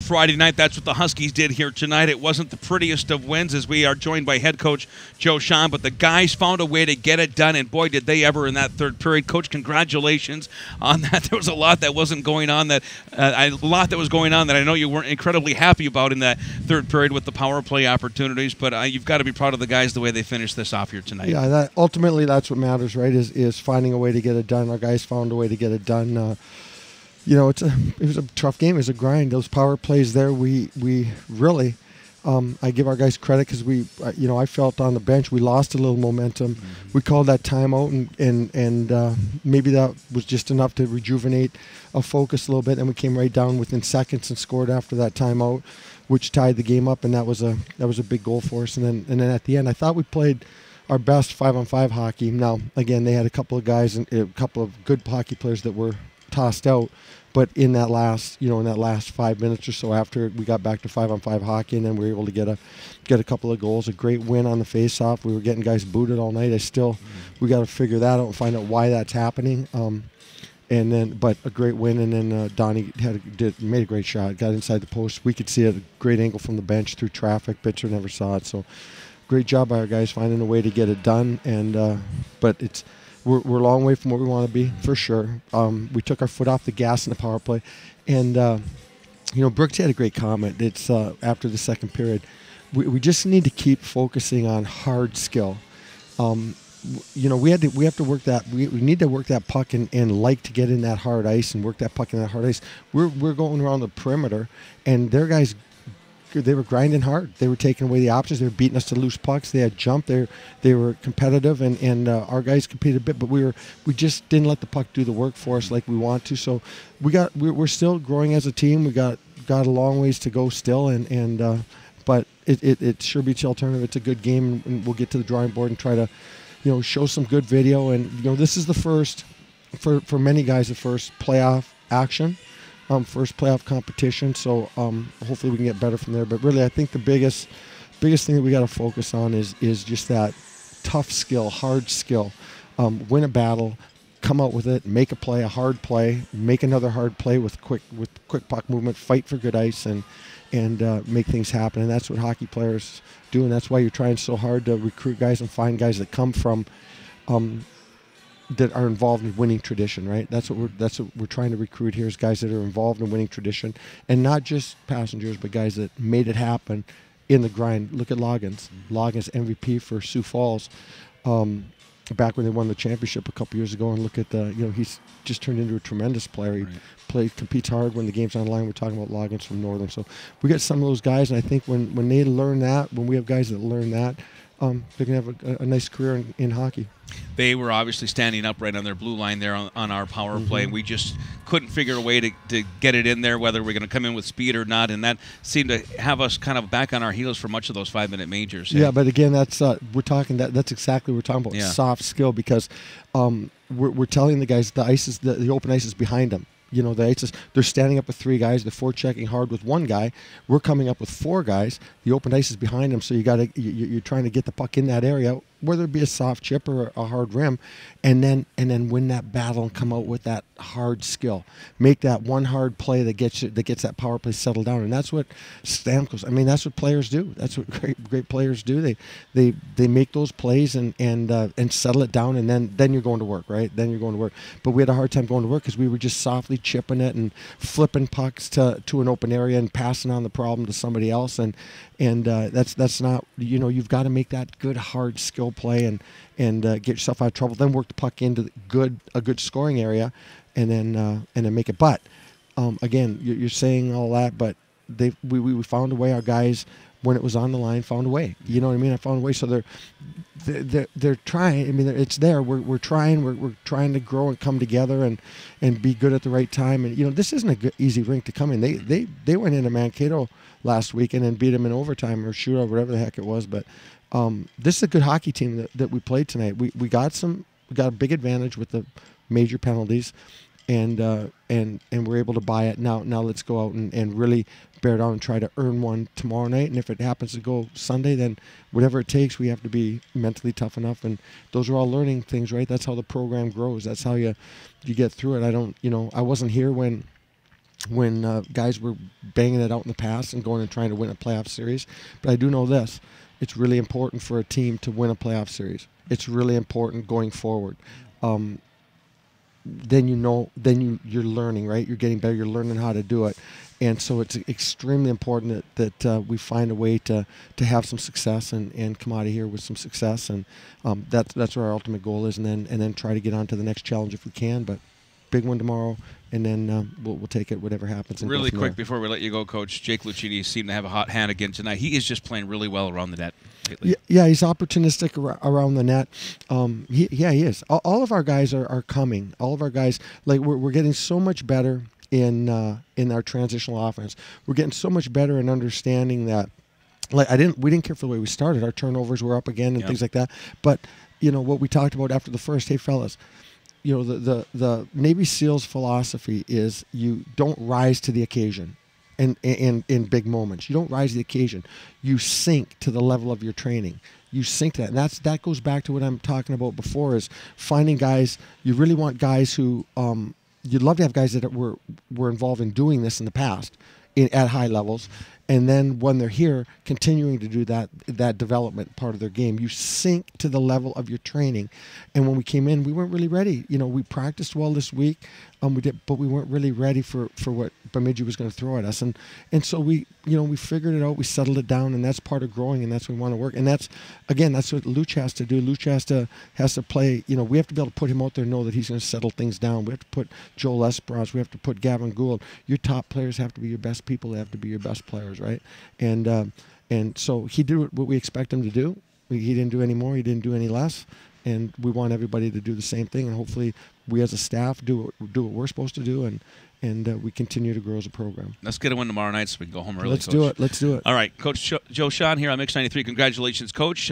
Friday night. That's what the Huskies did here tonight. It wasn't the prettiest of wins, as we are joined by head coach Joe Shawhan, but the guys found a way to get it done, and boy, did they ever in that third period. Coach, congratulations on that. There was a lot that wasn't going on that I know you weren't incredibly happy about in that third period with the power play opportunities, but you've got to be proud of the guys the way they finished this off here tonight. Yeah, ultimately that's what matters, right, is finding a way to get it done. Our guys found a way to get it done. It was a tough game. It was a grind. Those power plays there, we really, I give our guys credit because I felt on the bench we lost a little momentum. Mm-hmm. We called that timeout, and maybe that was just enough to rejuvenate a focus a little bit. And we came right down within seconds and scored after that timeout, which tied the game up, and that was a big goal for us. And then at the end, I thought we played our best 5-on-5 hockey. Now, again, they had a couple of guys and a couple of good hockey players that were tossed out. But in that last 5 minutes or so after we got back to 5-on-5 hockey, and then we were able to get a couple of goals, a great win on the face-off. We were getting guys booted all night. We got to figure that out and find out why that's happening. But a great win, and then Donnie made a great shot, got inside the post. We could see it, a great angle from the bench through traffic. Bitzer never saw it, so great job by our guys finding a way to get it done. And but it's. We're a long way from where we want to be, for sure. We took our foot off the gas in the power play. And, Brooks had a great comment. It's after the second period. We just need to keep focusing on hard skill. We have to work that. We need to work that puck and like to get in that hard ice and work that puck in that hard ice. We're going around the perimeter, and their guys, they were grinding hard. They were taking away the options. They were beating us to loose pucks. They had jump. They were competitive, and our guys competed a bit, but we just didn't let the puck do the work for us like we want to. So we're still growing as a team. We got a long ways to go still, but it sure beats the alternative. It's a good game, and we'll get to the drawing board and try to, show some good video. And this is the first for many guys, the first playoff action. First playoff competition, so hopefully we can get better from there. But really, I think the biggest thing that we got to focus on is just that tough skill, hard skill. Win a battle, come out with it, make a play, a hard play, make another hard play with quick puck movement, fight for good ice, and make things happen. And that's what hockey players do, and that's why you're trying so hard to recruit guys and find guys that come from. That are involved in winning tradition, right? That's what we're trying to recruit here, is guys that are involved in winning tradition, and not just passengers, but guys that made it happen in the grind. Look at Loggins. Loggins MVP for Sioux Falls, back when they won the championship a couple years ago. And look at he's just turned into a tremendous player. He competes hard when the game's on the line. We're talking about Loggins from Northern, so we got some of those guys, and I think when they learn that, when we have guys that learn that, they can have a nice career in hockey. They were obviously standing up right on their blue line there on our power play. We just couldn't figure a way to get it in there, whether we're going to come in with speed or not, and that seemed to have us kind of back on our heels for much of those 5-minute majors. Yeah, but again, that's that's exactly what we're talking about, soft skill, because we're telling the guys the open ice is behind them. The ice they're standing up with 3 guys. They're forechecking hard with 1 guy. We're coming up with 4 guys. The open ice is behind them, so you're trying to get the puck in that area, whether it be a soft chip or a hard rim, and then win that battle and come out with that hard skill. Make that one hard play that gets that power play settled down, and that's what Stamkos. I mean, that's what players do. That's what great players do. They make those plays and settle it down, and then you're going to work, right? Then you're going to work. But we had a hard time going to work because we were just softly chipping it and flipping pucks to an open area and passing on the problem to somebody else, and that's not, you've got to make that good hard skill play and get yourself out of trouble, then work the puck into a good scoring area, and then make it. But again, you're saying all that, but we found a way. Our guys, when it was on the line, found a way. You know what I mean? I found a way. So they're trying. I mean, it's there. We're trying. We're trying to grow and come together and be good at the right time. And this isn't an easy rink to come in. They went into Mankato last weekend and beat them in overtime or shootout, whatever the heck it was. But this is a good hockey team that we played tonight. We got a big advantage with the major penalties, and we're able to buy it. Now let's go out and really bear down and try to earn one tomorrow night. And if it happens to go Sunday, then whatever it takes, we have to be mentally tough enough. And those are all learning things, right? That's how the program grows. That's how you get through it. I wasn't here when when guys were banging it out in the past and going and trying to win a playoff series. But I do know this. It's really important for a team to win a playoff series. It's really important going forward. Then you're learning, right? You're getting better. You're learning how to do it. And so it's extremely important that we find a way to have some success and come out of here with some success. And that's where our ultimate goal is. And then try to get on to the next challenge if we can. But big one tomorrow, and then we'll take it whatever happens. And really quick there. before we let you go, Coach, Jake Lucchini seemed to have a hot hand again tonight. He is just playing really well around the net lately. Yeah, he's opportunistic around the net. He is. All of our guys are coming. All of our guys, like we're getting so much better in our transitional offense. We're getting so much better in understanding that. Like we didn't care for the way we started. Our turnovers were up again and things like that. But what we talked about after the first. Hey, fellas. The Navy SEALs philosophy is you don't rise to the occasion and in big moments. You don't rise to the occasion. You sink to the level of your training. You sink to that. And that goes back to what I'm talking about before is finding guys. You really want guys who you'd love to have guys that were involved in doing this in the past at high levels. And then when they're here, continuing to do that development part of their game, you sink to the level of your training. And when we came in, we weren't really ready. We practiced well this week, but we weren't really ready for what Bemidji was going to throw at us. And so we figured it out, we settled it down, and that's part of growing, and that's what we want to work. And that's what Luch has to do. Luch has to play. We have to be able to put him out there and know that he's going to settle things down. We have to put Joel Esperance. We have to put Gavin Gould. Your top players have to be your best people. They have to be your best players, right? And so he did what we expect him to do. He didn't do any more. He didn't do any less. And we want everybody to do the same thing. And hopefully we as a staff do what we're supposed to do, and we continue to grow as a program. Let's get a win tomorrow night so we can go home early. Let's do it. All right, Coach Joe Shawhan here on Mix 93. Congratulations, Coach.